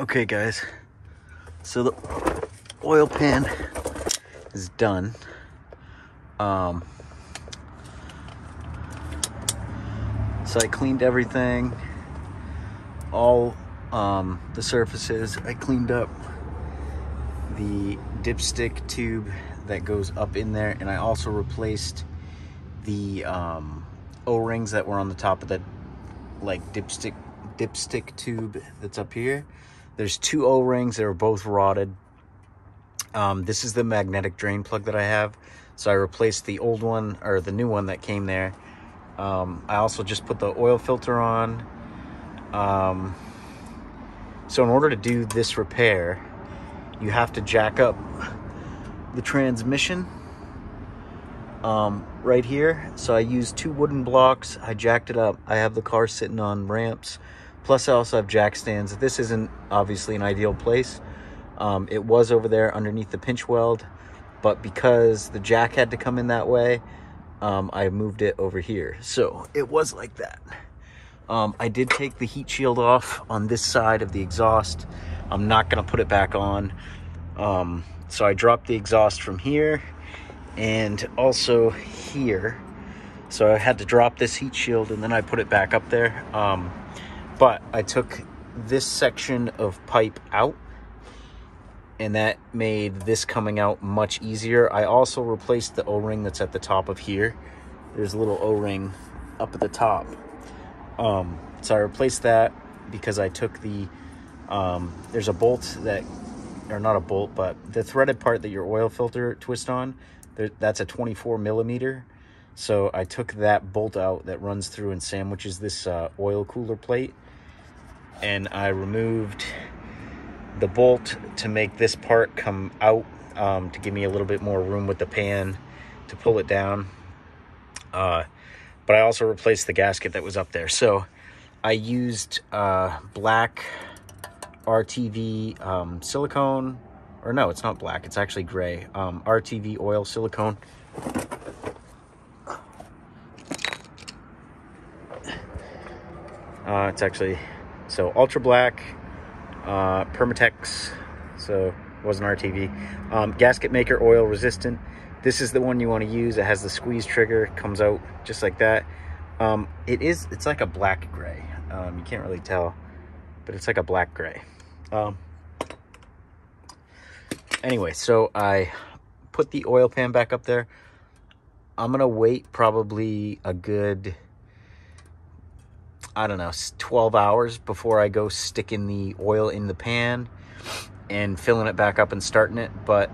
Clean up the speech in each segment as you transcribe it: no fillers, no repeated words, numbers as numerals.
Okay guys, so the oil pan is done. So I cleaned everything, all the surfaces. I cleaned up the dipstick tube that goes up in there, and I also replaced the O-rings that were on the top of the dipstick tube that's up here. There's two O-rings that are both rotted. This is the magnetic drain plug that I have, so I replaced the old one, or the new one that came there. I also just put the oil filter on. So in order to do this repair, you have to jack up the transmission right here. So I used two wooden blocks. I jacked it up. I have the car sitting on ramps. Plus I also have jack stands. This isn't obviously an ideal place. It was over there underneath the pinch weld, but because the jack had to come in that way, I moved it over here. So it was like that. I did take the heat shield off on this side of the exhaust. I'm not gonna put it back on. So I dropped the exhaust from here and also here. So I had to drop this heat shield and then I put it back up there. But I took this section of pipe out, and that made this coming out much easier. I also replaced the O-ring that's at the top of here. There's a little O-ring up at the top. So I replaced that because I took the, there's a bolt that, or not a bolt, but the threaded part that your oil filter twists on, that's a 24 millimeter. So I took that bolt out that runs through and sandwiches this oil cooler plate. And I removed the bolt to make this part come out, to give me a little bit more room with the pan to pull it down. But I also replaced the gasket that was up there. So I used black RTV silicone, or no, it's not black, it's actually gray. RTV oil silicone. It's actually, so ultra black, Permatex, so it wasn't RTV. Gasket maker, oil resistant. This is the one you want to use. It has the squeeze trigger. It comes out just like that. It's like a black gray. You can't really tell, but it's like a black gray. Anyway, so I put the oil pan back up there. I'm gonna wait probably a good, I don't know, 12 hours before I go sticking the oil in the pan and filling it back up and starting it. But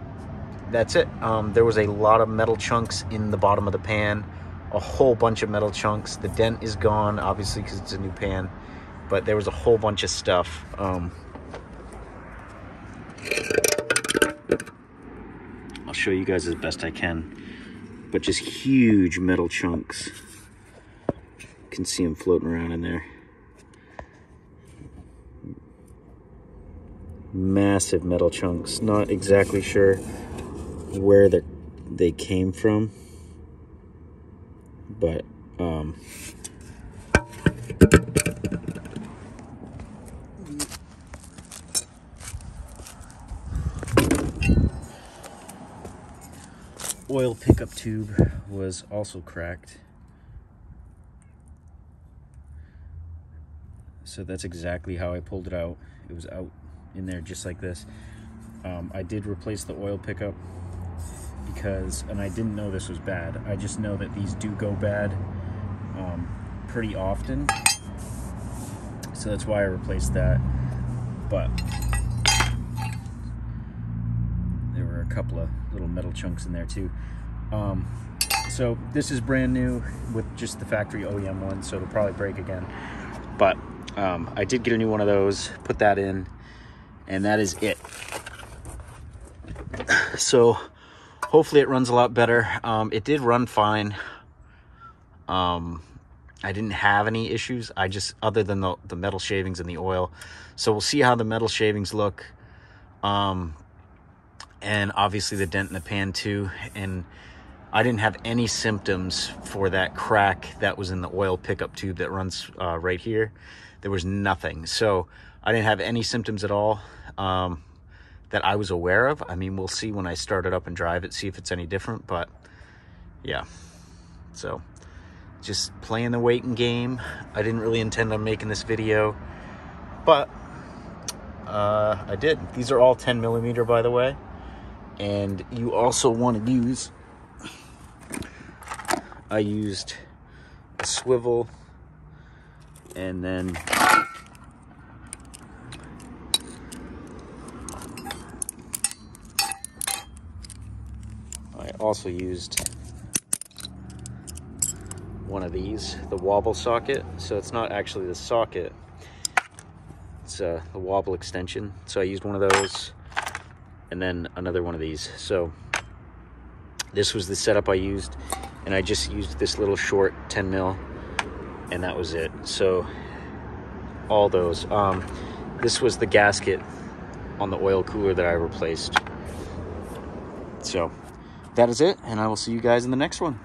that's it. There was a lot of metal chunks in the bottom of the pan, a whole bunch of metal chunks. The dent is gone, obviously, because it's a new pan, but there was a whole bunch of stuff. I'll show you guys as best I can, but just huge metal chunks. You can see them floating around in there. Massive metal chunks. Not exactly sure where they came from, but oil pickup tube was also cracked. So that's exactly how I pulled it out. It was out in there just like this. I did replace the oil pickup because, and I didn't know this was bad. I just know that these do go bad pretty often. So that's why I replaced that. But there were a couple of little metal chunks in there too. So this is brand new with just the factory OEM one, so it'll probably break again. But I did get a new one of those, put that in, and that is it. So hopefully it runs a lot better. It did run fine. I didn't have any issues. I just, other than the metal shavings and the oil. So we'll see how the metal shavings look. And obviously the dent in the pan too. And I didn't have any symptoms for that crack that was in the oil pickup tube that runs right here. There was nothing. So I didn't have any symptoms at all that I was aware of. I mean, we'll see when I start it up and drive it, see if it's any different, but yeah. So just playing the waiting game. I didn't really intend on making this video, but I did. These are all 10 millimeter, by the way. And you also want to use, I used a swivel, and then I also used one of these, the wobble socket. So it's not actually the socket, it's the wobble extension. So I used one of those, and then another one of these. So this was the setup I used, and I just used this little short 10 mil, and that was it. So all those. This was the gasket on the oil cooler that I replaced. So that is it, and I will see you guys in the next one.